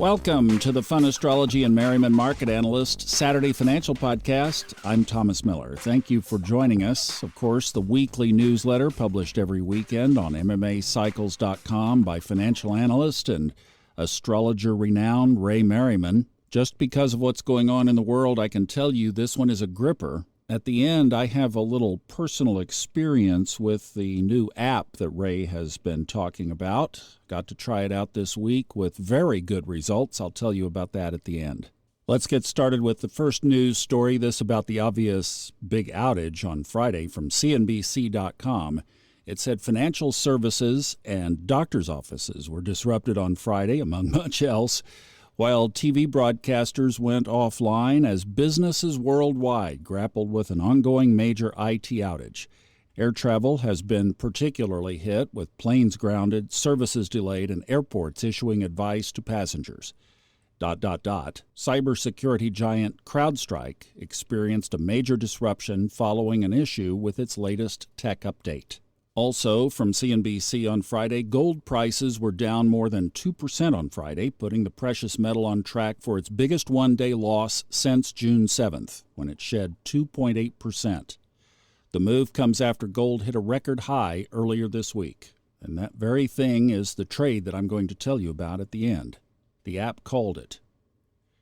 Welcome to the Fun Astrology and Merriman Market Analyst Saturday Financial Podcast. I'm Thomas Miller. Thank you for joining us. Of course, the weekly newsletter published every weekend on MMAcycles.com by financial analyst and astrologer renowned Ray Merriman. Just because of what's going on in the world, I can tell you this one is a gripper. At the end, I have a little personal experience with the new app that Ray has been talking about. Got to try it out this week with very good results. I'll tell you about that at the end. Let's get started with the first news story, this about the obvious big outage on Friday from CNBC.com. It said financial services and doctors' offices were disrupted on Friday, among much else, while TV broadcasters went offline as businesses worldwide grappled with an ongoing major IT outage. Air travel has been particularly hit, with planes grounded, services delayed, and airports issuing advice to passengers. Cybersecurity giant CrowdStrike experienced a major disruption following an issue with its latest tech update. Also, from CNBC on Friday, gold prices were down more than 2% on Friday, putting the precious metal on track for its biggest one-day loss since June 7th, when it shed 2.8%. The move comes after gold hit a record high earlier this week, and that very thing is the trade that I'm going to tell you about at the end. The app called it.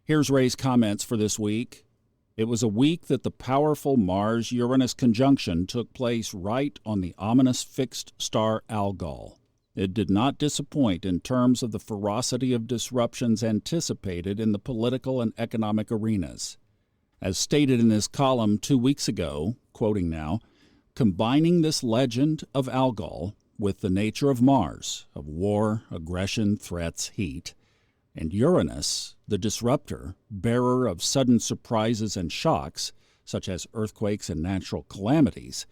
Here's Ray's comments for this week. It was a week that the powerful Mars-Uranus conjunction took place right on the ominous fixed star Algol. It did not disappoint in terms of the ferocity of disruptions anticipated in the political and economic arenas. As stated in this column 2 weeks ago, quoting now, combining this legend of Algol with the nature of Mars, of war, aggression, threats, heat, and Uranus, the disruptor, bearer of sudden surprises and shocks, such as earthquakes and natural calamities,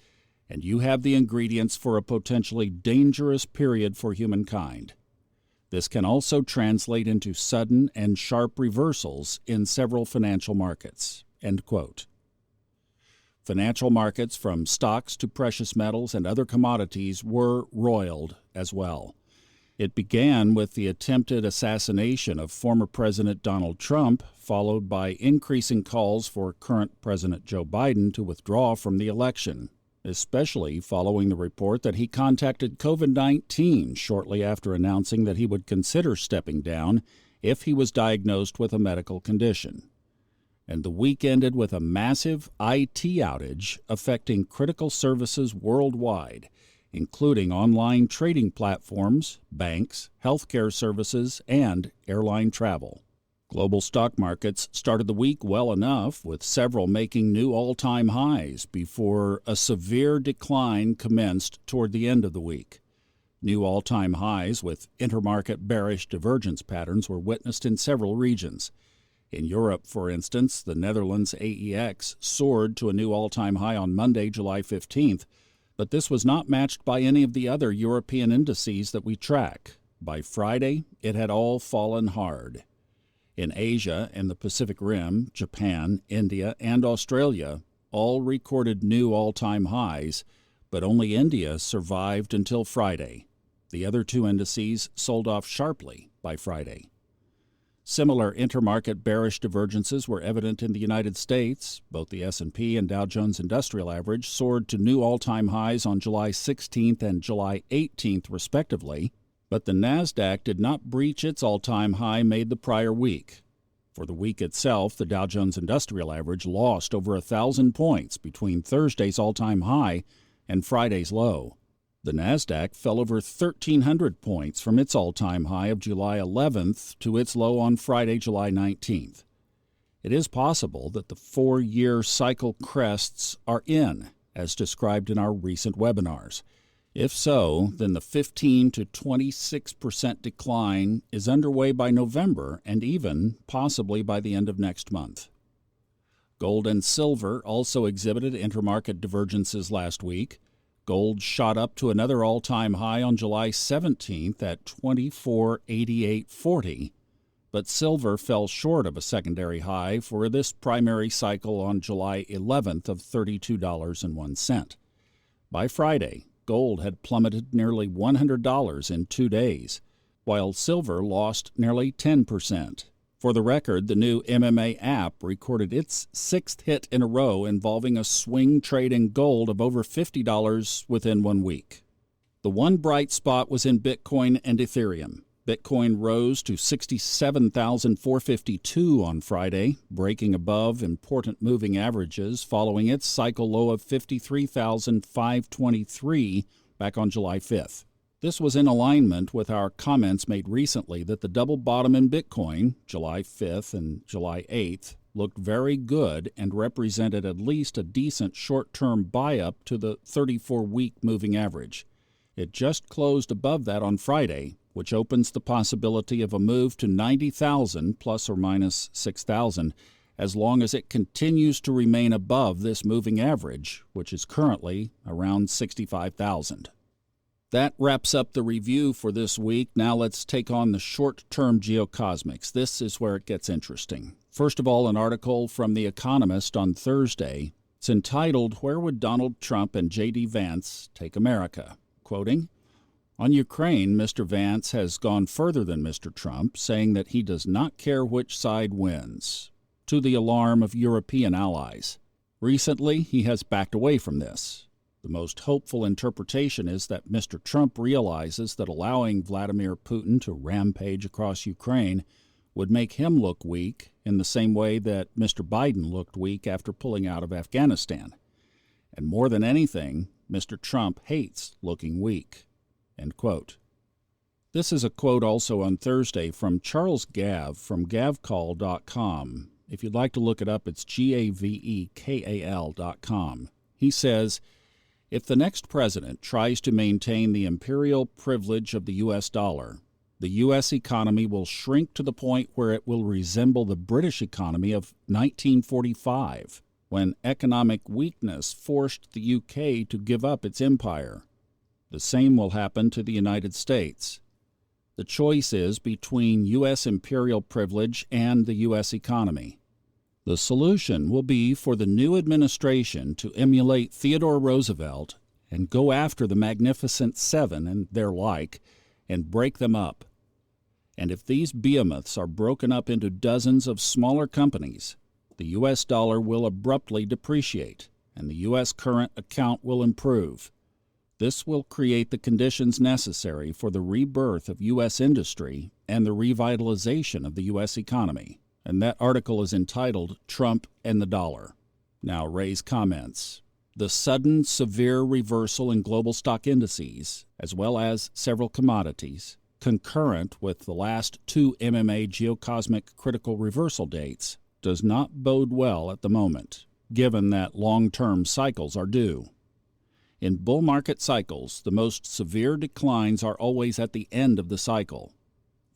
and you have the ingredients for a potentially dangerous period for humankind. This can also translate into sudden and sharp reversals in several financial markets. End quote. Financial markets, from stocks to precious metals and other commodities, were roiled as well. It began with the attempted assassination of former President Donald Trump, followed by increasing calls for current President Joe Biden to withdraw from the election, especially following the report that he contacted COVID-19 shortly after announcing that he would consider stepping down if he was diagnosed with a medical condition. And the week ended with a massive IT outage affecting critical services worldwide, including online trading platforms, banks, healthcare services, and airline travel. Global stock markets started the week well enough, with several making new all-time highs before a severe decline commenced toward the end of the week. New all-time highs with intermarket bearish divergence patterns were witnessed in several regions. In Europe, for instance, the Netherlands AEX soared to a new all-time high on Monday, July 15th, but this was not matched by any of the other European indices that we track. By Friday, it had all fallen hard. In Asia and the Pacific Rim, Japan, India, and Australia all recorded new all-time highs, but only India survived until Friday. The other two indices sold off sharply by Friday. Similar intermarket bearish divergences were evident in the United States. Both the S&P and Dow Jones Industrial Average soared to new all-time highs on July 16th and July 18th, respectively, but the Nasdaq did not breach its all-time high made the prior week. For the week itself, the Dow Jones Industrial Average lost over 1,000 points between Thursday's all-time high and Friday's low. The Nasdaq fell over 1,300 points from its all-time high of July 11th to its low on Friday, July 19th. It is possible that the 4-year cycle crests are in, as described in our recent webinars. If so, then the 15 to 26% decline is underway by November and even possibly by the end of next month. Gold and silver also exhibited intermarket divergences last week. Gold shot up to another all-time high on July 17th at $24.8840, but silver fell short of a secondary high for this primary cycle on July 11th of $32.01. By Friday, gold had plummeted nearly $100 in 2 days, while silver lost nearly 10%. For the record, the new MMA app recorded its sixth hit in a row involving a swing trade in gold of over $50 within 1 week. The one bright spot was in Bitcoin and Ethereum. Bitcoin rose to 67,452 on Friday, breaking above important moving averages following its cycle low of 53,523 back on July 5th. This was in alignment with our comments made recently that the double bottom in Bitcoin, July 5th and July 8th, looked very good and represented at least a decent short-term buy-up to the 34-week moving average. It just closed above that on Friday, which opens the possibility of a move to 90,000 plus or minus 6,000, as long as it continues to remain above this moving average, which is currently around 65,000. That wraps up the review for this week. Now let's take on the short-term geocosmics. This is where it gets interesting. First of all, an article from The Economist on Thursday. It's entitled, "Where Would Donald Trump and J.D. Vance Take America?" Quoting, "On Ukraine, Mr. Vance has gone further than Mr. Trump, saying that he does not care which side wins, to the alarm of European allies. Recently, he has backed away from this. The most hopeful interpretation is that Mr. Trump realizes that allowing Vladimir Putin to rampage across Ukraine would make him look weak in the same way that Mr. Biden looked weak after pulling out of Afghanistan. And more than anything, Mr. Trump hates looking weak." End quote. This is a quote also on Thursday from Charles Gav from gavcall.com. If you'd like to look it up, it's GAVEKAL.com. He says, "If the next president tries to maintain the imperial privilege of the U.S. dollar, the U.S. economy will shrink to the point where it will resemble the British economy of 1945, when economic weakness forced the UK to give up its empire. The same will happen to the United States. The choice is between U.S. imperial privilege and the U.S. economy. The solution will be for the new administration to emulate Theodore Roosevelt and go after the Magnificent Seven and their like and break them up. And if these behemoths are broken up into dozens of smaller companies, the U.S. dollar will abruptly depreciate and the U.S. current account will improve. This will create the conditions necessary for the rebirth of U.S. industry and the revitalization of the U.S. economy." And that article is entitled "Trump and the Dollar." Now, Ray's comments. "The sudden, severe reversal in global stock indices, as well as several commodities, concurrent with the last two MMA geocosmic critical reversal dates, does not bode well at the moment, given that long-term cycles are due. In bull market cycles, the most severe declines are always at the end of the cycle.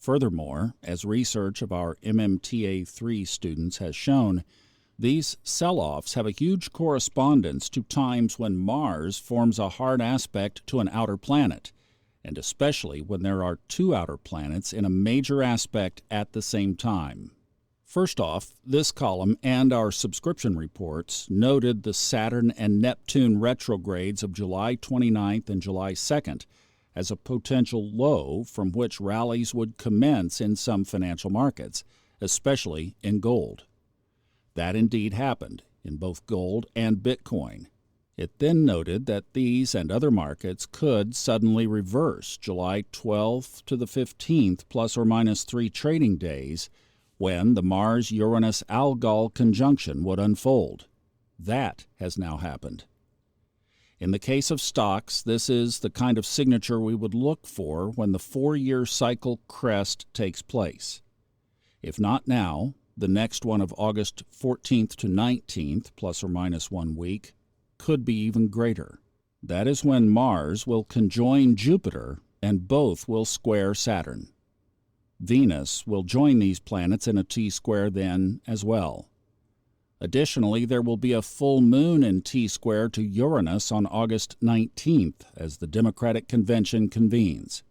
Furthermore, as research of our MMTA-3 students has shown, these sell-offs have a huge correspondence to times when Mars forms a hard aspect to an outer planet, and especially when there are two outer planets in a major aspect at the same time. First off, this column and our subscription reports noted the Saturn and Neptune retrogrades of July 29th and July 2nd as a potential low from which rallies would commence in some financial markets, especially in gold. That indeed happened in both gold and Bitcoin. It then noted that these and other markets could suddenly reverse July 12th to the 15th plus or minus 3 trading days when the Mars-Uranus-Algol conjunction would unfold. That has now happened. In the case of stocks, this is the kind of signature we would look for when the 4-year cycle crest takes place. If not now, the next one of August 14th to 19th, plus or minus 1 week, could be even greater. That is when Mars will conjoin Jupiter and both will square Saturn. Venus will join these planets in a T-square then as well. Additionally, there will be a full moon in T-square to Uranus on August 19th as the Democratic Convention convenes.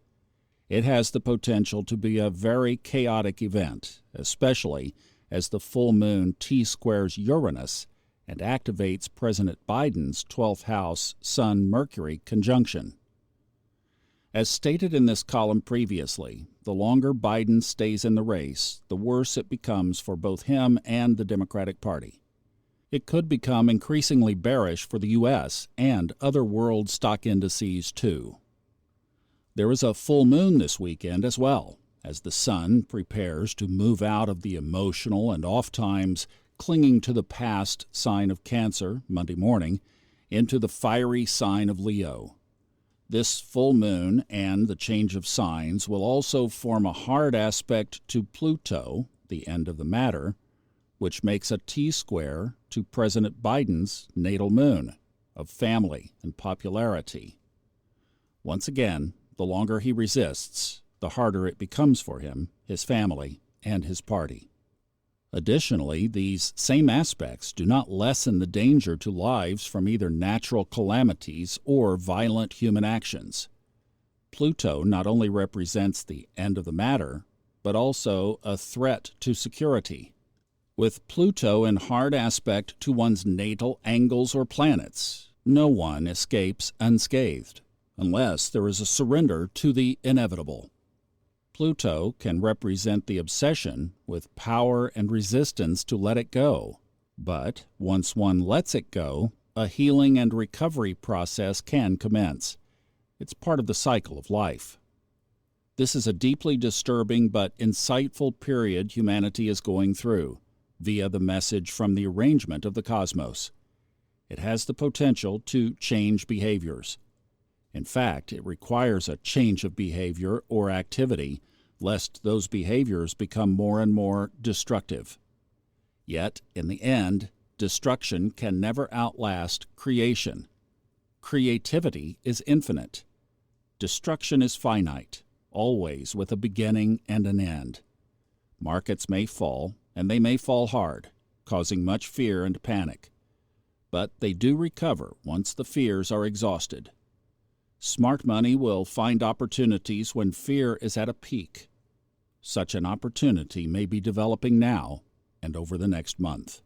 It has the potential to be a very chaotic event, especially as the full moon T-squares Uranus and activates President Biden's 12th House Sun-Mercury conjunction. As stated in this column previously, the longer Biden stays in the race, the worse it becomes for both him and the Democratic Party. It could become increasingly bearish for the U.S. and other world stock indices too. There is a full moon this weekend as well, as the sun prepares to move out of the emotional and oft-times clinging to the past sign of Cancer, Monday morning, into the fiery sign of Leo. This full moon and the change of signs will also form a hard aspect to Pluto, the end of the matter, which makes a T-square to President Biden's natal moon of family and popularity. Once again, the longer he resists, the harder it becomes for him, his family, and his party. Additionally, these same aspects do not lessen the danger to lives from either natural calamities or violent human actions. Pluto not only represents the end of the matter, but also a threat to security. With Pluto in hard aspect to one's natal angles or planets, no one escapes unscathed, unless there is a surrender to the inevitable. Pluto can represent the obsession with power and resistance to let it go, but once one lets it go, a healing and recovery process can commence. It's part of the cycle of life. This is a deeply disturbing but insightful period humanity is going through, via the message from the arrangement of the cosmos. It has the potential to change behaviors. In fact, it requires a change of behavior or activity, lest those behaviors become more and more destructive. Yet, in the end, destruction can never outlast creation. Creativity is infinite. Destruction is finite, always with a beginning and an end. Markets may fall, and they may fall hard, causing much fear and panic. But they do recover once the fears are exhausted. Smart money will find opportunities when fear is at a peak. Such an opportunity may be developing now and over the next month.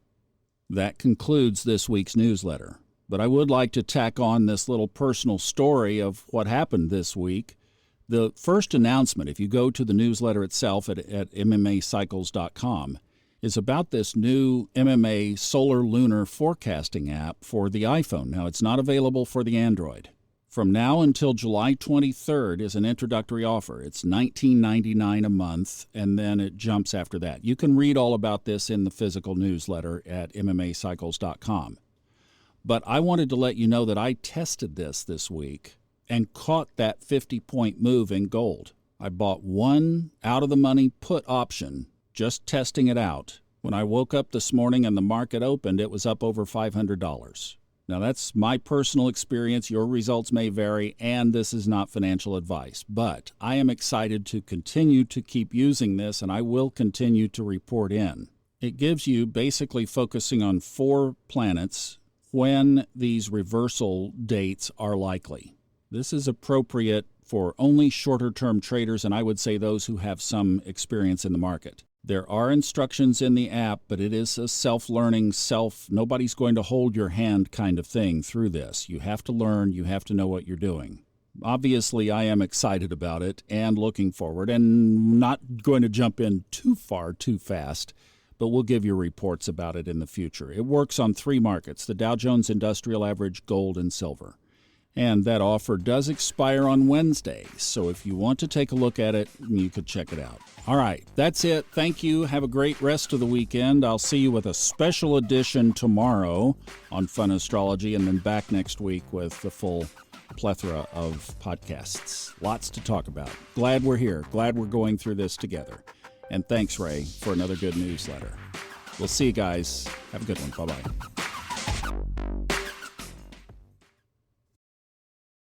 That concludes this week's newsletter, but I would like to tack on this little personal story of what happened this week. The first announcement, if you go to the newsletter itself at MMAcycles.com, is about this new MMA solar lunar forecasting app for the iPhone. Now, it's not available for the Android. From now until July 23rd is an introductory offer. It's $19.99 a month, and then it jumps after that. You can read all about this in the physical newsletter at MMAcycles.com. But I wanted to let you know that I tested this week and caught that 50-point move in gold. I bought one out-of-the-money put option, just testing it out. When I woke up this morning and the market opened, it was up over $500. Now, that's my personal experience. Your results may vary, and this is not financial advice. But I am excited to continue to keep using this, and I will continue to report in. It gives you basically focusing on 4 planets when these reversal dates are likely. This is appropriate for only shorter-term traders, and I would say those who have some experience in the market. There are instructions in the app, but it is a self-learning, nobody's going to hold your hand kind of thing through this. You have to learn, you have to know what you're doing. Obviously, I am excited about it and looking forward, and not going to jump in too far, too fast, but we'll give you reports about it in the future. It works on 3 markets, the Dow Jones Industrial Average, gold, and silver. And that offer does expire on Wednesday, so if you want to take a look at it, you could check it out. All right, that's it. Thank you. Have a great rest of the weekend. I'll see you with a special edition tomorrow on Fun Astrology, and then back next week with the full plethora of podcasts. Lots to talk about. Glad we're here. Glad we're going through this together. And thanks, Ray, for another good newsletter. We'll see you guys. Have a good one. Bye-bye.